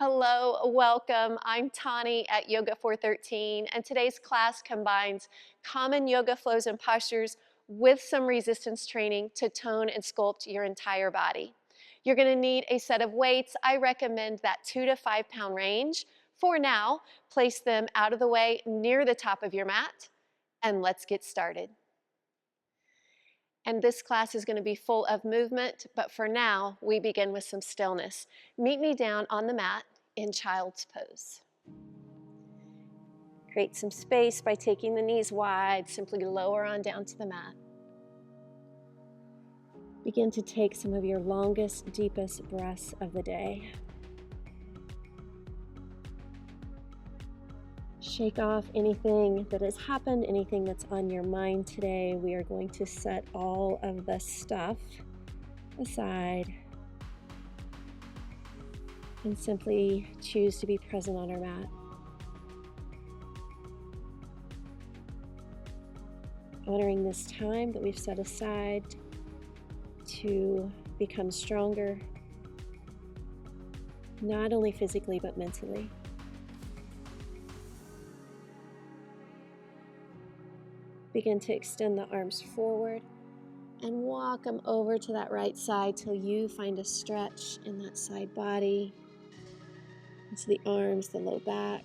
Hello, welcome. I'm Tauni at Yoga 413, and today's class combines common yoga flows and postures with some resistance training to tone and sculpt your entire body. You're going to need a set of weights. I recommend that 2 to 5 pound range. For now, place them out of the way near the top of your mat, and let's get started. And this class is going to be full of movement, but for now, we begin with some stillness. Meet me down on the mat in child's pose. Create some space by taking the knees wide, simply lower on down to the mat. Begin to take some of your longest, deepest breaths of the day. Shake off anything that has happened, anything that's on your mind today. We are going to set all of the stuff aside and simply choose to be present on our mat. Honoring this time that we've set aside to become stronger, not only physically but mentally. Begin to extend the arms forward and walk them over to that right side till you find a stretch in that side body. Into the arms, the low back.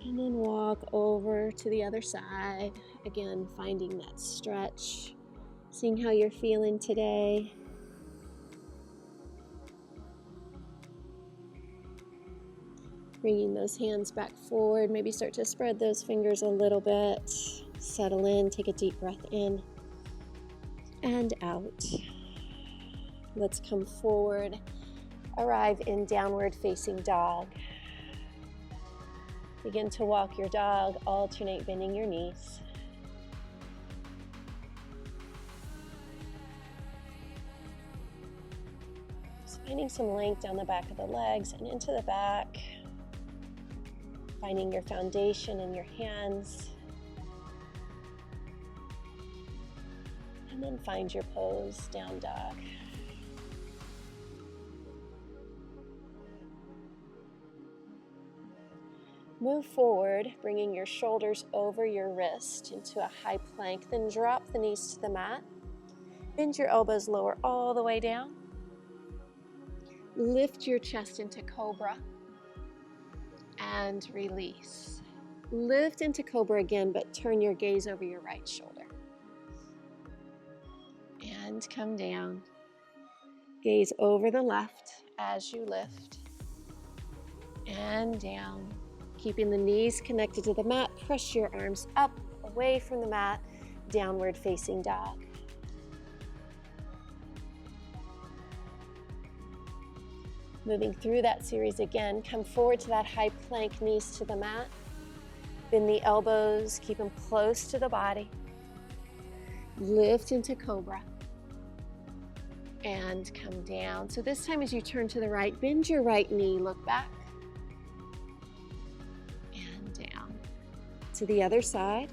And then walk over to the other side. Again, finding that stretch, seeing how you're feeling today. Bringing those hands back forward, maybe start to spread those fingers a little bit. Settle in, take a deep breath in and out. Let's come forward, arrive in downward facing dog. Begin to walk your dog, alternate bending your knees. Just finding some length down the back of the legs and into the back. Finding your foundation in your hands. And then find your pose, down dog. Move forward, bringing your shoulders over your wrist into a high plank, then drop the knees to the mat. Bend your elbows lower all the way down. Lift your chest into cobra. And release. Lift into cobra again, but turn your gaze over your right shoulder. And come down. Gaze over the left as you lift. And down. Keeping the knees connected to the mat, press your arms up, away from the mat, downward facing dog. Moving through that series again, come forward to that high plank, knees to the mat. Bend the elbows, keep them close to the body. Lift into cobra. And come down. So this time as you turn to the right, bend your right knee, look back. And down. To the other side.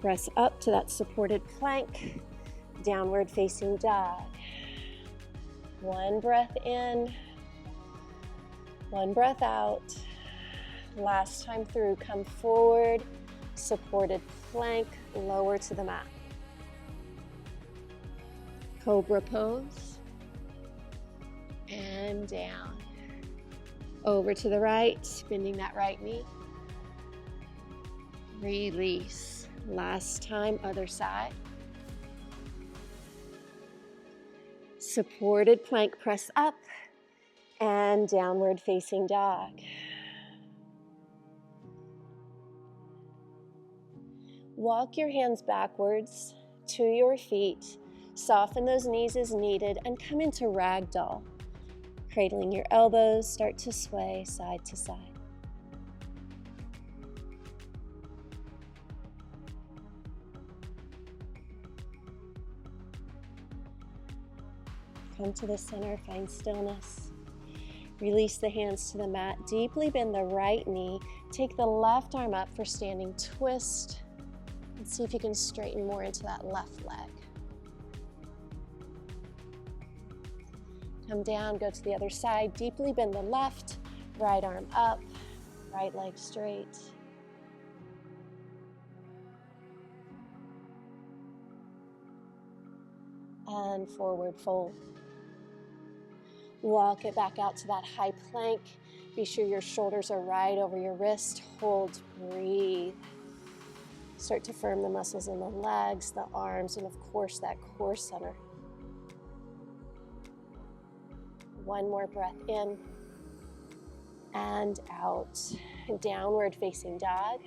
Press up to that supported plank. Downward facing dog. One breath in, one breath out. Last time through, come forward, supported plank, lower to the mat. Cobra pose. And down. Over to the right, bending that right knee. Release. Last time, other side. Supported plank, press up and downward facing dog. Walk your hands backwards to your feet. Soften those knees as needed and come into ragdoll. Cradling your elbows, start to sway side to side. Come to the center, find stillness. Release the hands to the mat. Deeply bend the right knee. Take the left arm up for standing twist. And see if you can straighten more into that left leg. Come down, go to the other side, deeply bend the left, right arm up, right leg straight. And forward fold. Walk it back out to that high plank. Be sure your shoulders are right over your wrist. Hold, breathe. Start to firm the muscles in the legs, the arms, and of course that core center. One more breath in and out. Downward facing dog.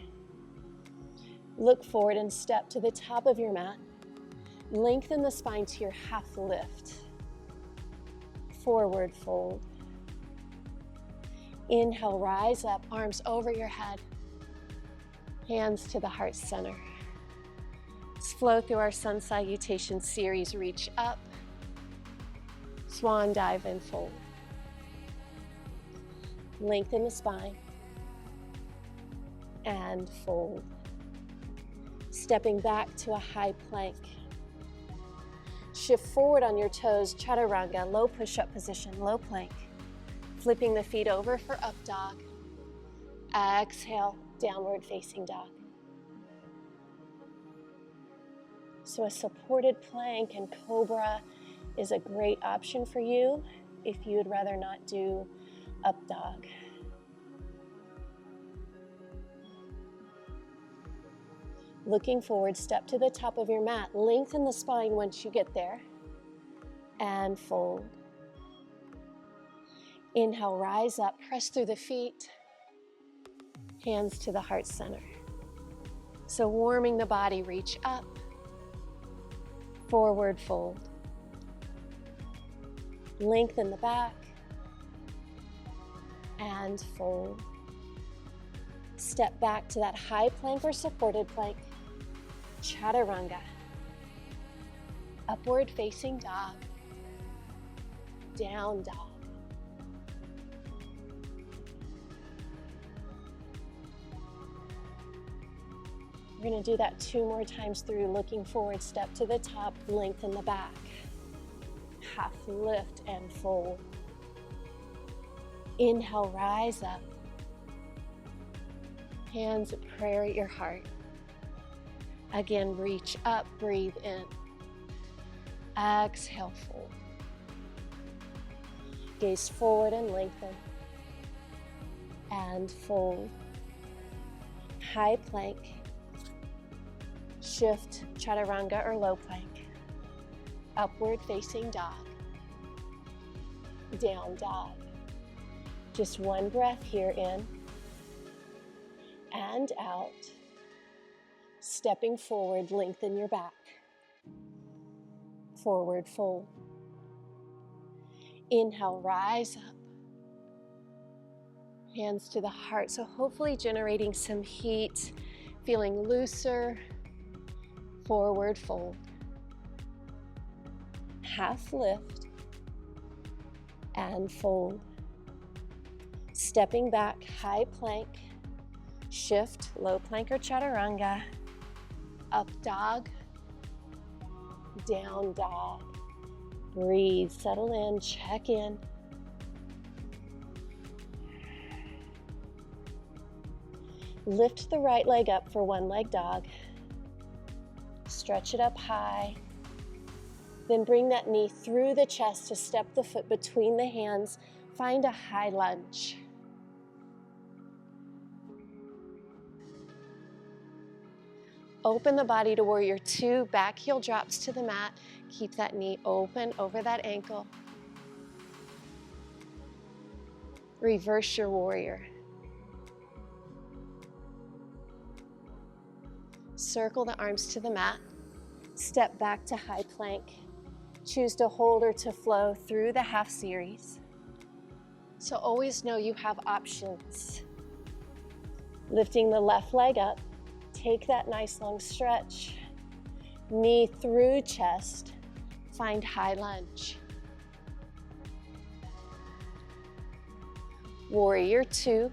Look forward and step to the top of your mat. Lengthen the spine to your half lift. Forward fold. Inhale, rise up, arms over your head. Hands to the heart center. Let's flow through our sun salutation series. Reach up. Swan dive and fold. Lengthen the spine. And fold. Stepping back to a high plank. Shift forward on your toes, chaturanga, low push-up position, low plank. Flipping the feet over for up dog. Exhale, downward facing dog. So a supported plank and cobra is a great option for you if you would rather not do up dog. Looking forward, step to the top of your mat. Lengthen the spine once you get there. And fold. Inhale, rise up, press through the feet. Hands to the heart center. So warming the body, reach up. Forward fold. Lengthen the back. And fold. Step back to that high plank or supported plank. Chaturanga. Upward facing dog. Down dog. We're going to do that 2 more times through. Looking forward, step to the top, lengthen the back. Half lift and fold. Inhale, rise up. Hands at prayer at your heart. Again, reach up, breathe in. Exhale, fold. Gaze forward and lengthen. And fold. High plank. Shift, chaturanga or low plank. Upward facing dog. Down dog. Just one breath here in. And out. Stepping forward, lengthen your back. Forward fold. Inhale, rise up. Hands to the heart. So hopefully generating some heat, feeling looser. Forward fold. Half lift. And fold. Stepping back, high plank. Shift, low plank or chaturanga. Up dog. Down dog. Breathe, settle in, check in. Lift the right leg up for one leg dog. Stretch it up high. Then bring that knee through the chest to step the foot between the hands. Find a high lunge. Open the body to warrior 2. Back heel drops to the mat. Keep that knee open over that ankle. Reverse your warrior. Circle the arms to the mat. Step back to high plank. Choose to hold or to flow through the half series. So always know you have options. Lifting the left leg up. Take that nice long stretch. Knee through chest. Find high lunge. Warrior 2.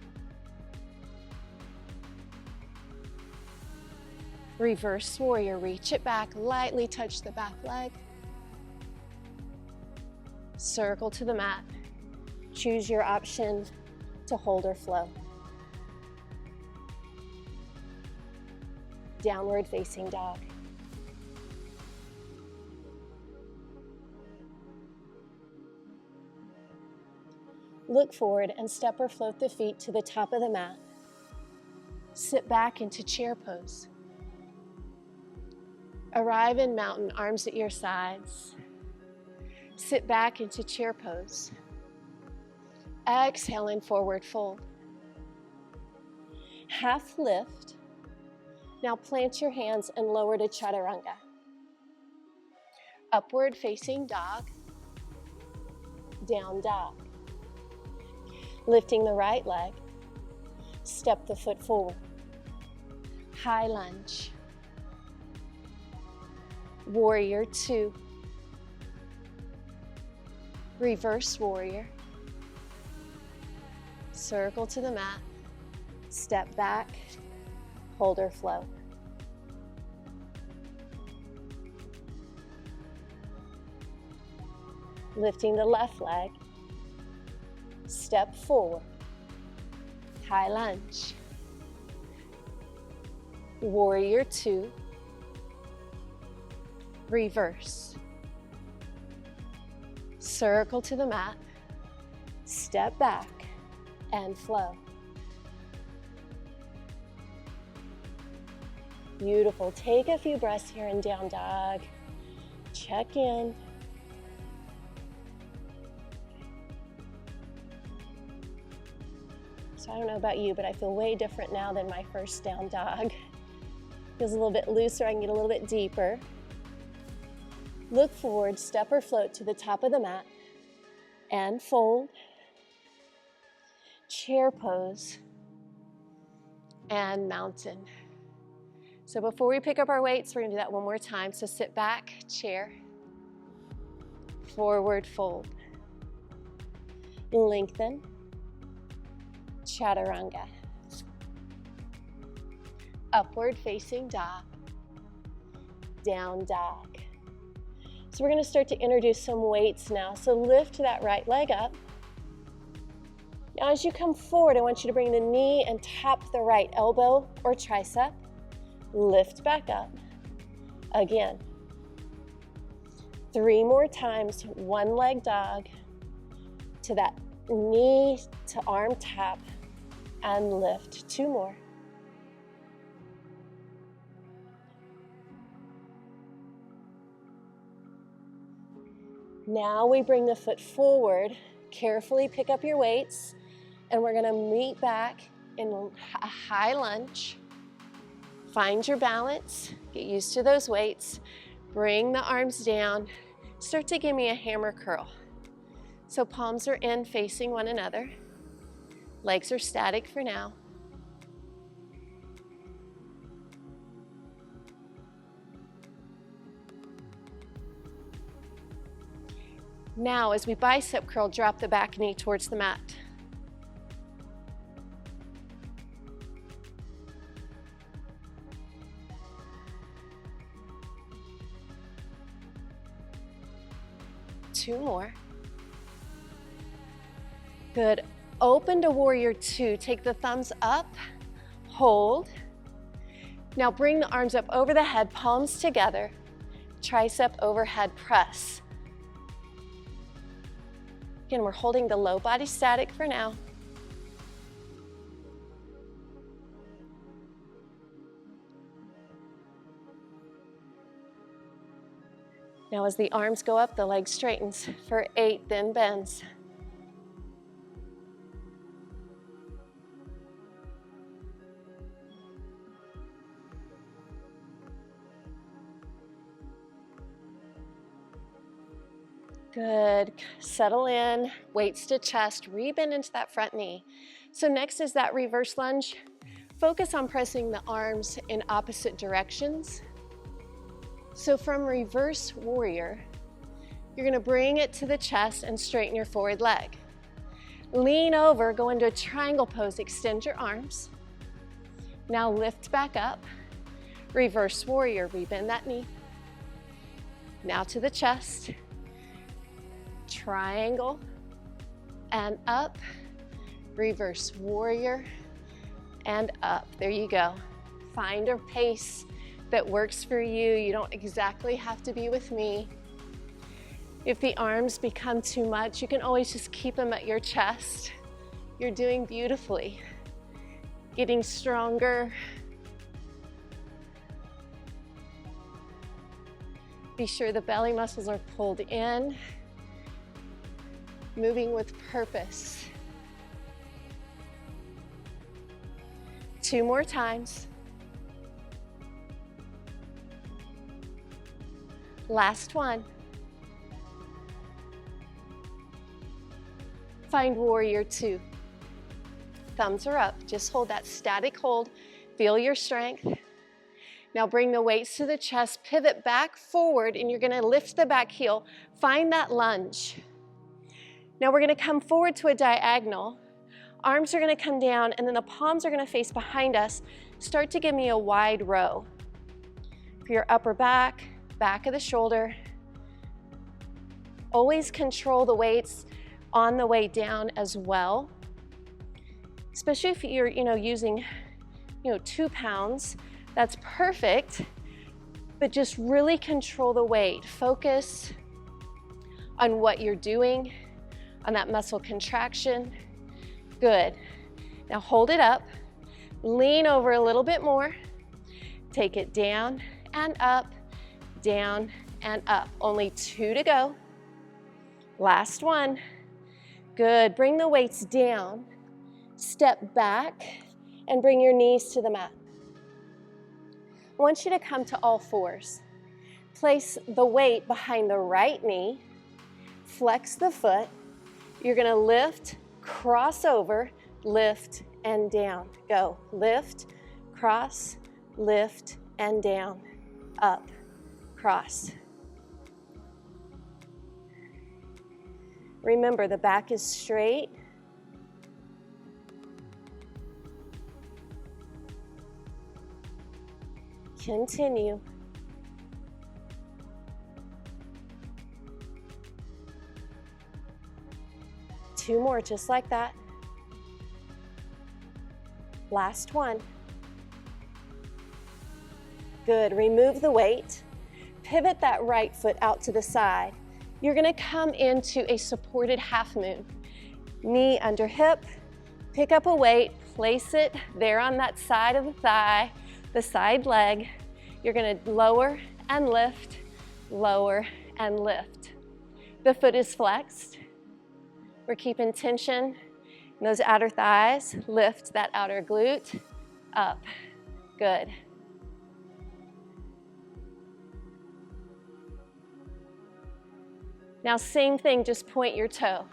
Reverse warrior, reach it back, lightly touch the back leg. Circle to the mat. Choose your option to hold or flow. Downward facing dog. Look forward and step or float the feet to the top of the mat. Sit back into chair pose. Arrive in mountain, arms at your sides. Sit back into chair pose. Exhale in forward fold. Half lift. Now plant your hands and lower to chaturanga. Upward facing dog. Down dog. Lifting the right leg, step the foot forward. High lunge. Warrior 2. Reverse warrior. Circle to the mat, step back, hold or flow. Lifting the left leg, step forward, high lunge. Warrior 2, reverse. Circle to the mat, step back, and flow. Beautiful. Take a few breaths here in down dog. Check in. So I don't know about you, but I feel way different now than my first down dog. Feels a little bit looser, I can get a little bit deeper. Look forward, step or float to the top of the mat, and fold. Chair pose, and mountain. So before we pick up our weights, we're gonna do that one more time. So sit back, chair, forward fold, lengthen, chaturanga, upward facing dog, down dog. So we're gonna start to introduce some weights now. So lift that right leg up. Now as you come forward, I want you to bring the knee and tap the right elbow or tricep. Lift back up. Again. 3 more times, one leg dog to that knee to arm tap and lift. 2 more. Now we bring the foot forward. Carefully pick up your weights. And we're gonna meet back in a high lunge. Find your balance, get used to those weights. Bring the arms down. Start to give me a hammer curl. So palms are in facing one another. Legs are static for now. Now as we bicep curl, drop the back knee towards the mat. Two more. Good. Open to warrior 2. Take the thumbs up, hold. Now bring the arms up over the head, palms together, tricep overhead press. Again, we're holding the low body static for now. Now as the arms go up, the leg straightens for 8, then bends. Good. Settle in, weights to chest, rebend into that front knee. So next is that reverse lunge. Focus on pressing the arms in opposite directions. So from reverse warrior, you're gonna bring it to the chest and straighten your forward leg. Lean over, go into a triangle pose, extend your arms. Now lift back up. Reverse warrior, rebend that knee. Now to the chest. Triangle and up. Reverse warrior and up. There you go. Find a pace that works for you. You don't exactly have to be with me. If the arms become too much, you can always just keep them at your chest. You're doing beautifully. Getting stronger. Be sure the belly muscles are pulled in. Moving with purpose. 2 more times. Last one. Find warrior 2. Thumbs are up. Just hold that static hold. Feel your strength. Now bring the weights to the chest, pivot back forward, and you're gonna lift the back heel. Find that lunge. Now we're gonna come forward to a diagonal. Arms are gonna come down, and then the palms are gonna face behind us. Start to give me a wide row. For your upper back, back of the shoulder. Always control the weights on the way down as well. Especially if you're, using, 2 pounds. That's perfect, but just really control the weight. Focus on what you're doing, on that muscle contraction. Good. Now hold it up, lean over a little bit more, take it down and up, down and up. Only 2 to go. Last one. Good. Bring the weights down, step back, and bring your knees to the mat. I want you to come to all fours. Place the weight behind the right knee, flex the foot. You're gonna lift, cross over, lift, and down. Go, lift, cross, lift, and down, up, cross. Remember, the back is straight. Continue. Two more, just like that. Last one. Good. Remove the weight. Pivot that right foot out to the side. You're going to come into a supported half moon. Knee under hip. Pick up a weight. Place it there on that side of the thigh, the side leg. You're going to lower and lift, lower and lift. The foot is flexed. We're keeping tension in those outer thighs. Lift that outer glute up. Good. Now same thing, just point your toe.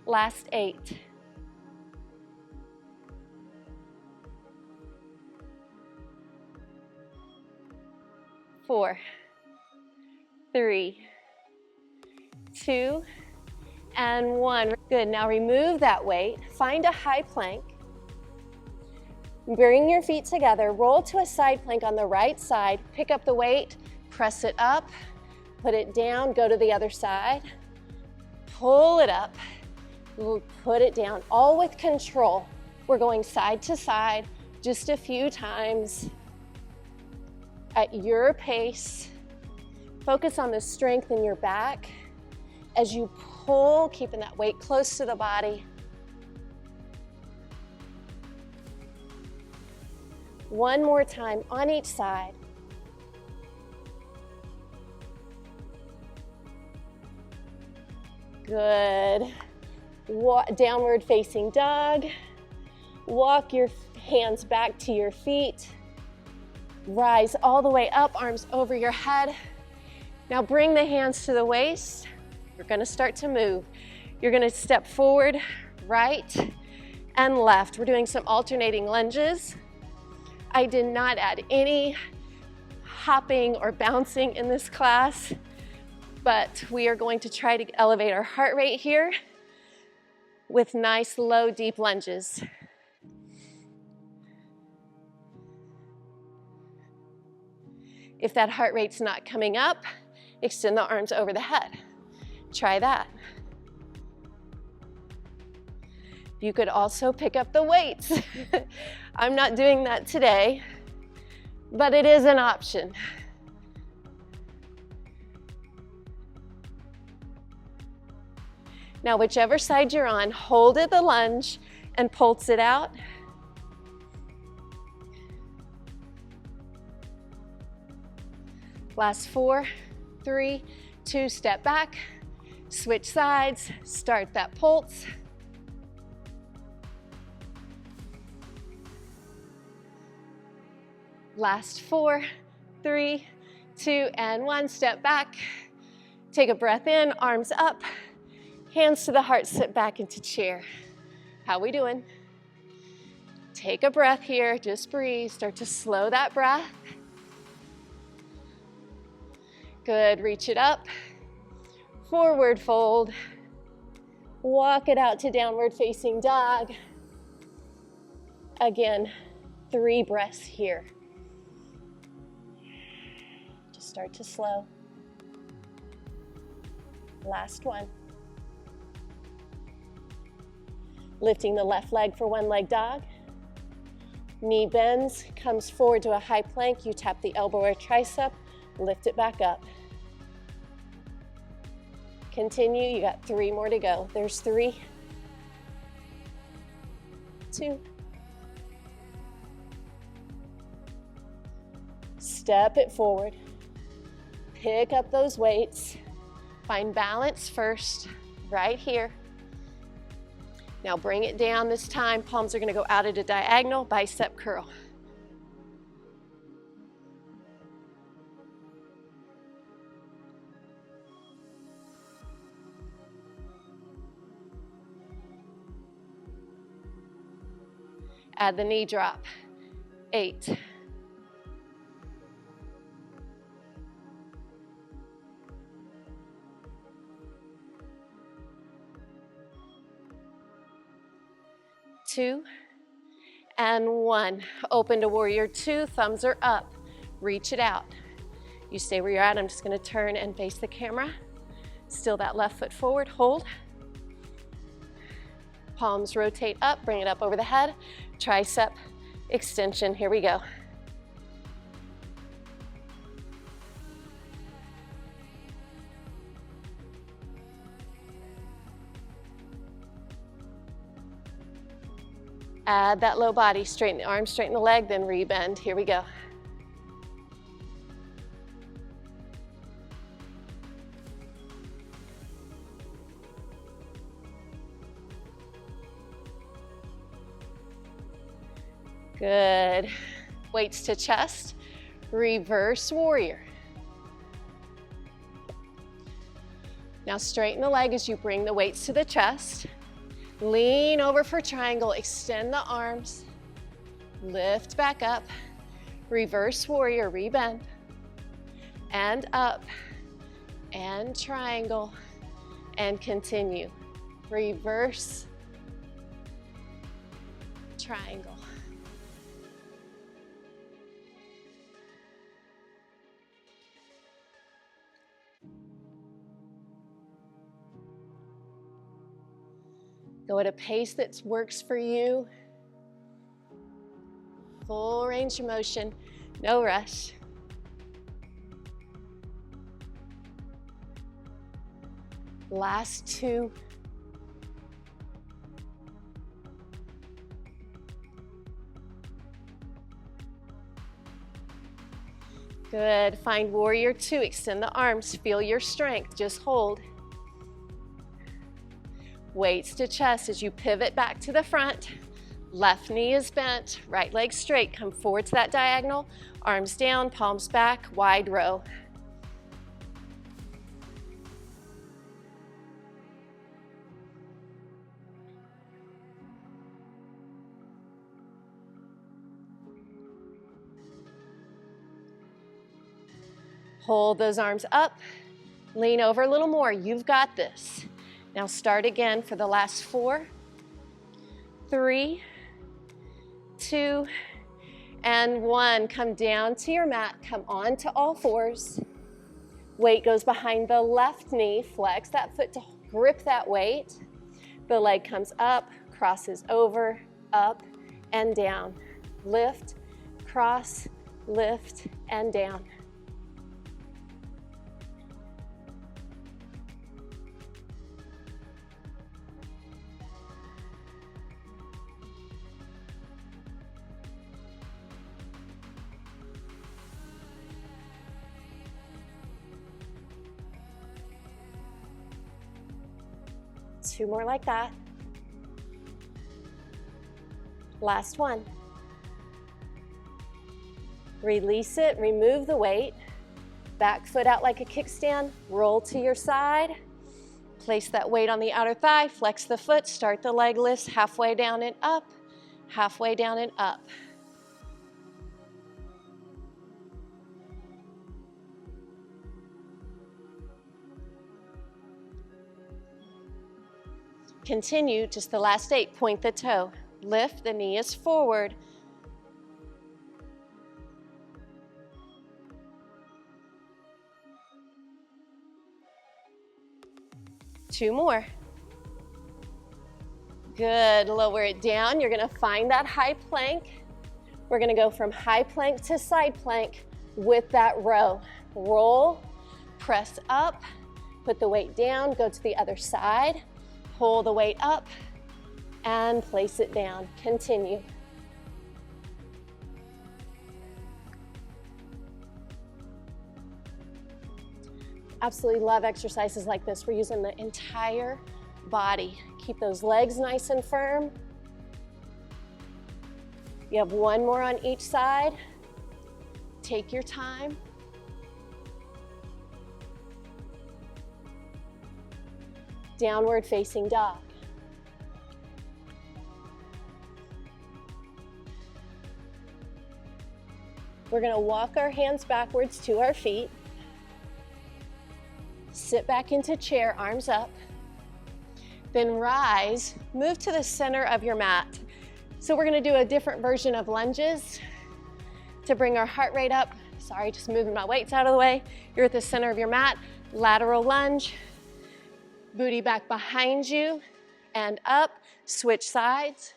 Last 8. 4, 3, 2, and 1. Good, now remove that weight. Find a high plank. Bring your feet together. Roll to a side plank on the right side. Pick up the weight, press it up, put it down, go to the other side. Pull it up, put it down, all with control. We're going side to side just a few times at your pace. Focus on the strength in your back as you pull, keeping that weight close to the body. One more time on each side. Good. Downward facing dog. Walk your hands back to your feet. Rise all the way up, arms over your head. Now bring the hands to the waist. You're gonna start to move. You're gonna step forward, right and left. We're doing some alternating lunges. I did not add any hopping or bouncing in this class, but we are going to try to elevate our heart rate here with nice, low, deep lunges. If that heart rate's not coming up, extend the arms over the head. Try that. You could also pick up the weights. I'm not doing that today, but it is an option. Now, whichever side you're on, hold at the lunge and pulse it out. Last 4, 3, 2, step back, switch sides, start that pulse. Last 4, 3, 2, and 1, step back. Take a breath in, arms up, hands to the heart, sit back into chair. How we doing? Take a breath here, just breathe, start to slow that breath. Good, reach it up, forward fold, walk it out to downward facing dog. Again, 3 breaths here. Just start to slow. Last one. Lifting the left leg for one leg dog. Knee bends, comes forward to a high plank. You tap the elbow or tricep, lift it back up. Continue, you got 3 more to go. There's 3, 2. Step it forward. Pick up those weights. Find balance first, right here. Now bring it down this time. Palms are gonna go out at a diagonal, bicep curl. Add the knee drop. 8. 2, and 1. Open to warrior 2, thumbs are up. Reach it out. You stay where you're at. I'm just gonna turn and face the camera. Still that left foot forward, hold. Palms rotate up, bring it up over the head. Tricep extension, here we go. Add that low body, straighten the arms, straighten the leg, then rebend. Here we go. Good. Weights to chest, reverse warrior. Now straighten the leg as you bring the weights to the chest. Lean over for triangle, extend the arms, lift back up, reverse warrior, rebend, and up, and triangle, and continue. Reverse, triangle. Go at a pace that works for you. Full range of motion, no rush. Last 2. Good, find warrior 2, extend the arms, feel your strength, just hold. Weights to chest as you pivot back to the front. Left knee is bent, right leg straight. Come forward to that diagonal. Arms down, palms back, wide row. Hold those arms up. Lean over a little more. You've got this. Now start again for the last 4, 3, 2, And 1, come down to your mat, come on to all fours. Weight goes behind the left knee, flex that foot to grip that weight. The leg comes up, crosses over, up and down. Lift, cross, lift and down. Two more like that. Last one. Release it, remove the weight. Back foot out like a kickstand, roll to your side. Place that weight on the outer thigh, flex the foot, start the leg lifts, halfway down and up, halfway down and up. Continue, just the last 8, point the toe. Lift, the knee is forward. Two more. Good, lower it down. You're gonna find that high plank. We're gonna go from high plank to side plank with that row. Roll, press up, put the weight down, go to the other side, pull the weight up, and place it down. Continue. Absolutely love exercises like this. We're using the entire body. Keep those legs nice and firm. You have one more on each side. Take your time. Downward facing dog. We're gonna walk our hands backwards to our feet. Sit back into chair, arms up. Then rise, move to the center of your mat. So we're gonna do a different version of lunges to bring our heart rate up. Sorry, just moving my weights out of the way. You're at the center of your mat, lateral lunge. Booty back behind you and up, switch sides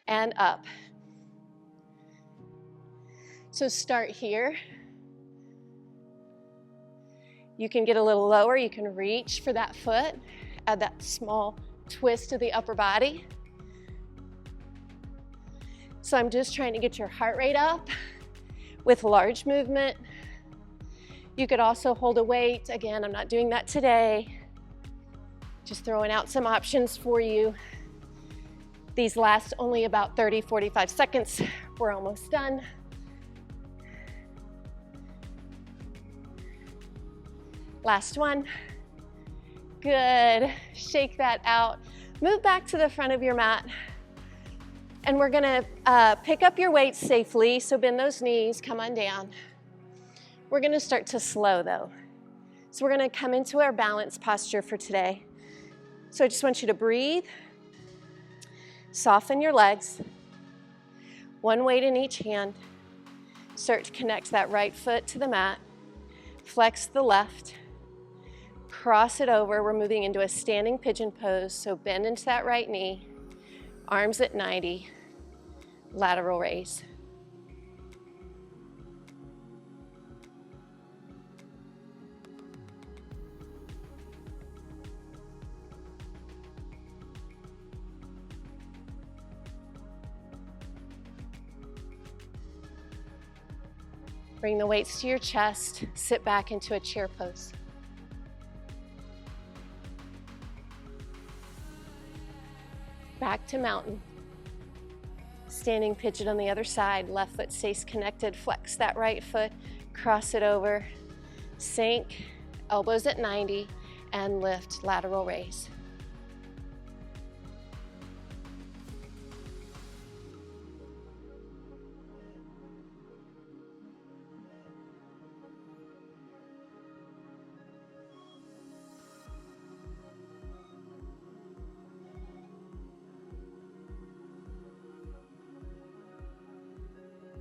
and up. So start here. You can get a little lower, you can reach for that foot, add that small twist to the upper body. So I'm just trying to get your heart rate up with large movement. You could also hold a weight. Again, I'm not doing that today. Just throwing out some options for you. These last only about 30, 45 seconds. We're almost done. Last one. Good. Shake that out. Move back to the front of your mat. And we're gonna pick up your weights safely. So bend those knees, come on down. We're gonna start to slow though. So we're gonna come into our balance posture for today. So I just want you to breathe, soften your legs, one weight in each hand. Start to connect that right foot to the mat, flex the left, cross it over. We're moving into a standing pigeon pose, so bend into that right knee, arms at 90, lateral raise. Bring the weights to your chest, sit back into a chair pose. Back to mountain. Standing pigeon on the other side, left foot stays connected, flex that right foot, cross it over, sink, elbows at 90, and lift, lateral raise.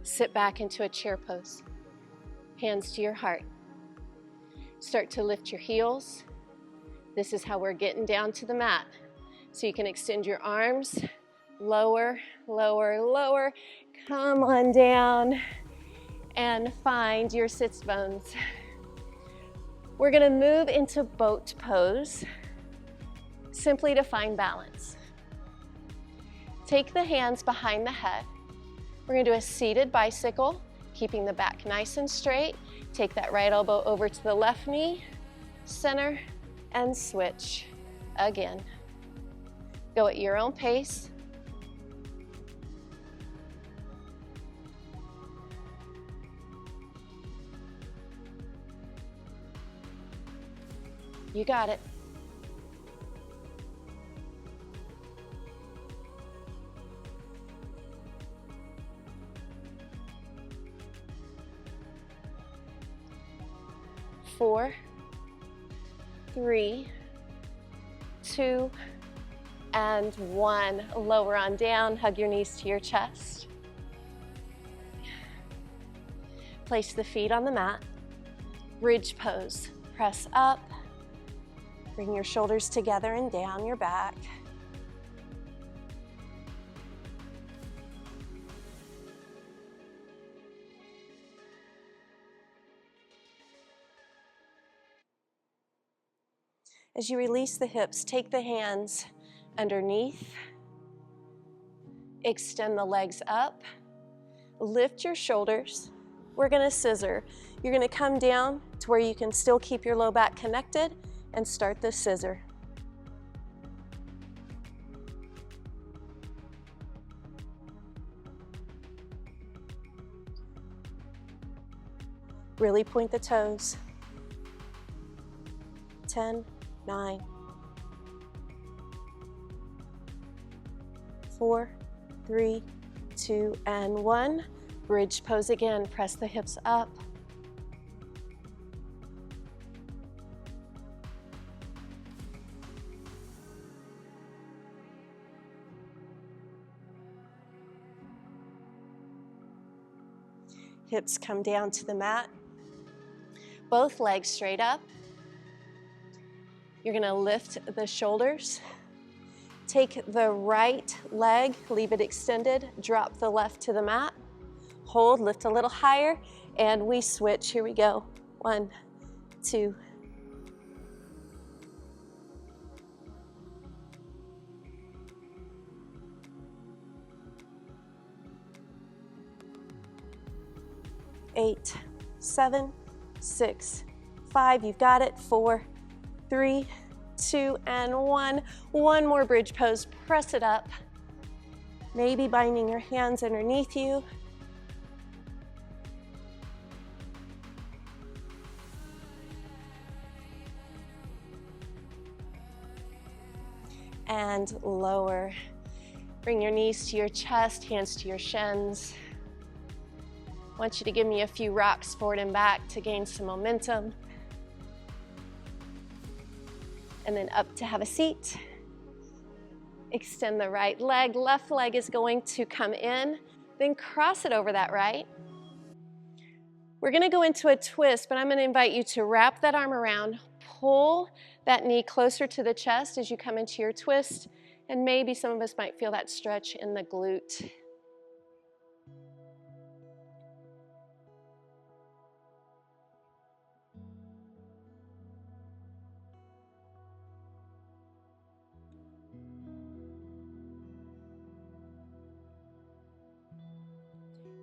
Sit back into a chair pose. Hands to your heart. Start to lift your heels. This is how we're getting down to the mat. So you can extend your arms, lower, lower, lower. Come on down and find your sits bones. We're gonna move into boat pose, simply to find balance. Take the hands behind the head. We're gonna do a seated bicycle, keeping the back nice and straight. Take that right elbow over to the left knee, center, and switch again. Go at your own pace. You got it. Four, three, two, and one. Lower on down, hug your knees to your chest. Place the feet on the mat. Bridge pose. Press up. Bring your shoulders together and down your back. As you release the hips, take the hands underneath. Extend the legs up. Lift your shoulders. We're gonna scissor. You're gonna come down to where you can still keep your low back connected and start the scissor. Really point the toes. 10, 9, 4, 3, 2, and 1. Bridge pose again. Press the hips up. Hips come down to the mat. Both legs straight up. You're gonna lift the shoulders. Take the right leg, leave it extended, drop the left to the mat. Hold, lift a little higher, and we switch. Here we go. 1, 2. Eight, 7, 6, 5. You've got it. 4, 3, 2, and 1. One more bridge pose. Press it up. Maybe binding your hands underneath you. And lower. Bring your knees to your chest, hands to your shins. I want you to give me a few rocks forward and back to gain some momentum. And then up to have a seat. Extend the right leg. Left leg is going to come in, then cross it over that right. We're gonna go into a twist, but I'm gonna invite you to wrap that arm around, pull that knee closer to the chest as you come into your twist, and maybe some of us might feel that stretch in the glute.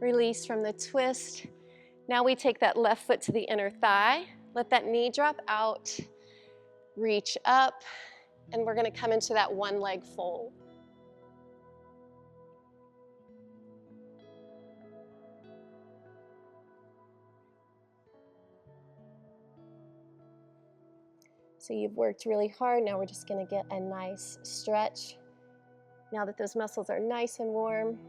Release from the twist. Now we take that left foot to the inner thigh. Let that knee drop out. Reach up. And we're going to come into that one leg fold. So you've worked really hard. Now we're just going to get a nice stretch. Now that those muscles are nice and warm.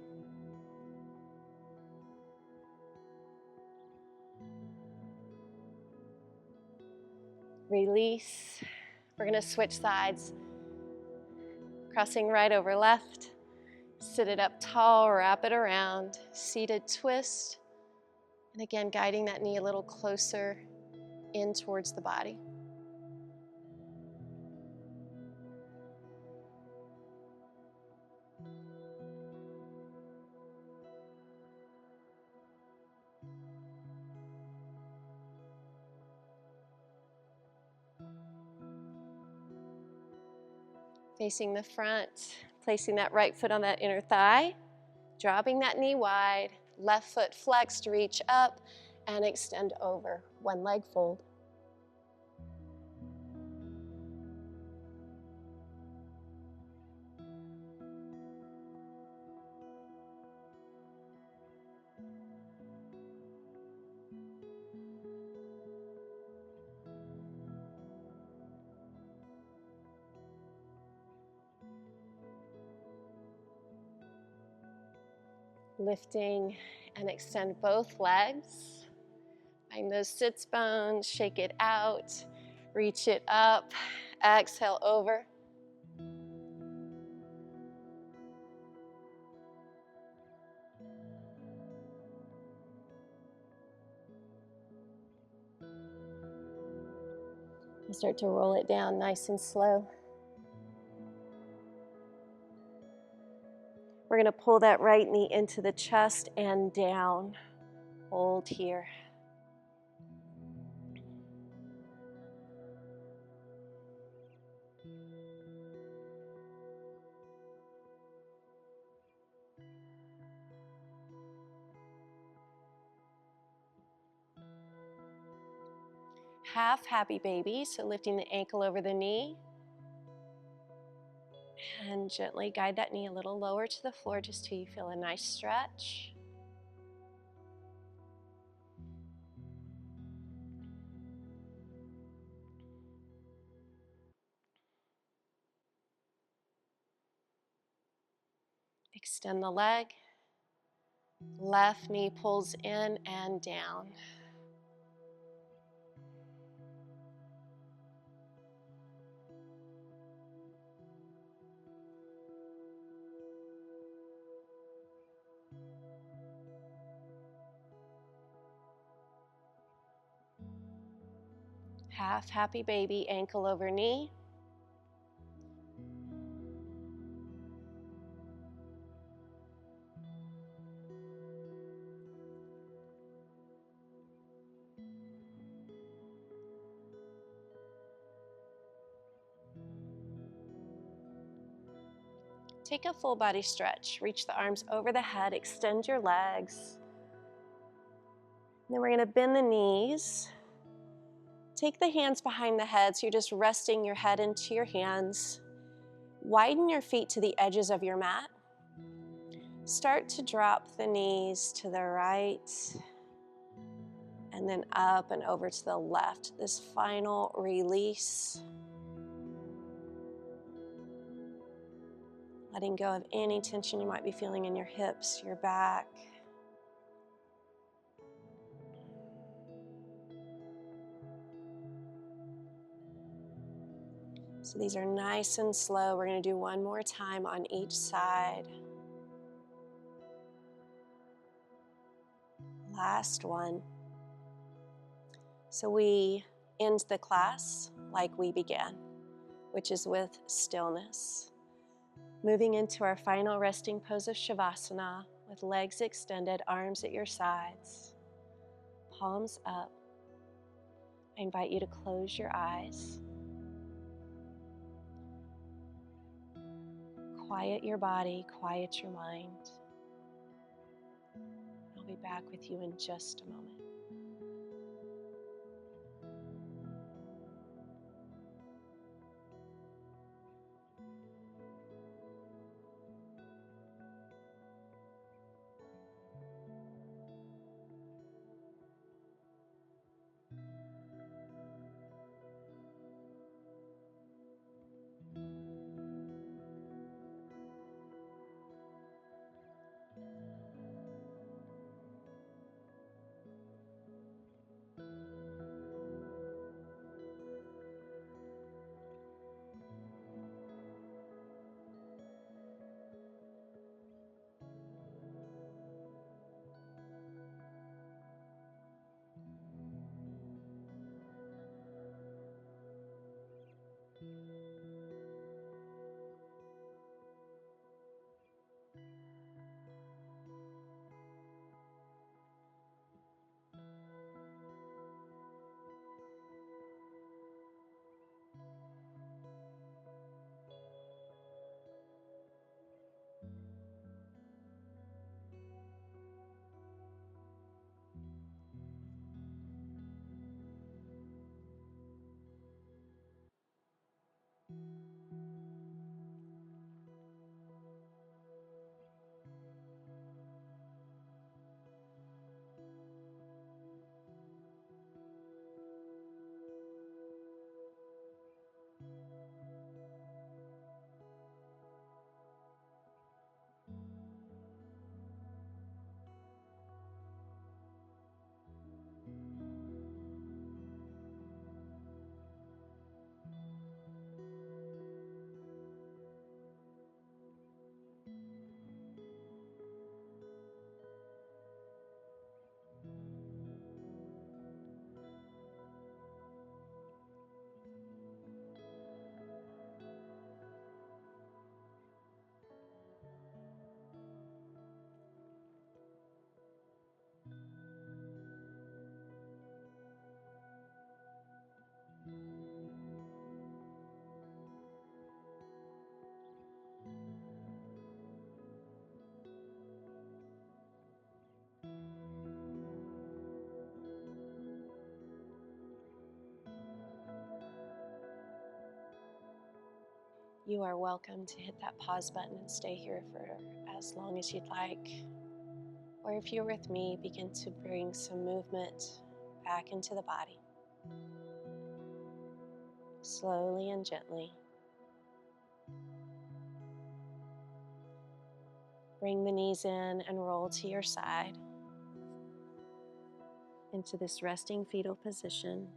Release. We're going to switch sides. Crossing right over left. Sit it up tall, wrap it around, seated twist, and again, guiding that knee a little closer in towards the body. Facing the front, placing that right foot on that inner thigh, dropping that knee wide, left foot flexed, reach up and extend over. One leg fold. Lifting and extend both legs. Find those sits bones, shake it out, reach it up, exhale over. We'll start to roll it down nice and slow. We're going to pull that right knee into the chest and down. Hold here. Half happy baby, so lifting the ankle over the knee. And gently guide that knee a little lower to the floor just till you feel a nice stretch. Extend the leg. Left knee pulls in and down. Half happy baby, ankle over knee. Take a full body stretch. Reach the arms over the head, extend your legs. Then we're going to bend the knees. Take the hands behind the head, so you're just resting your head into your hands. Widen your feet to the edges of your mat. Start to drop the knees to the right and then up and over to the left. This final release. Letting go of any tension you might be feeling in your hips, your back. So these are nice and slow. We're going to do one more time on each side. Last one. So we end the class like we began, which is with stillness. Moving into our final resting pose of Savasana with legs extended, arms at your sides, palms up. I invite you to close your eyes. Quiet your body, quiet your mind. I'll be back with you in just a moment. You are welcome to hit that pause button and stay here for as long as you'd like. Or if you're with me, begin to bring some movement back into the body. Slowly and gently. Bring the knees in and roll to your side into this resting fetal position.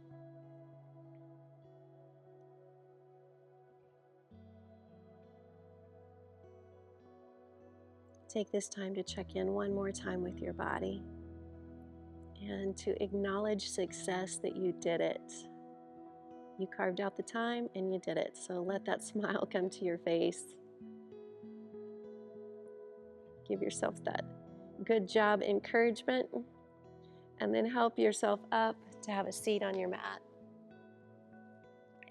Take this time to check in one more time with your body and to acknowledge success that you did it. You carved out the time and you did it. So let that smile come to your face. Give yourself that good job encouragement, and then help yourself up to have a seat on your mat.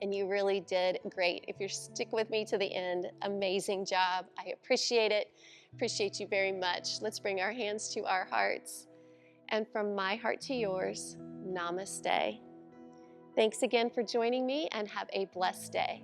And you really did great. If you're stick with me to the end, amazing job. I appreciate it. Appreciate you very much. Let's bring our hands to our hearts. And from my heart to yours, namaste. Thanks again for joining me, and have a blessed day.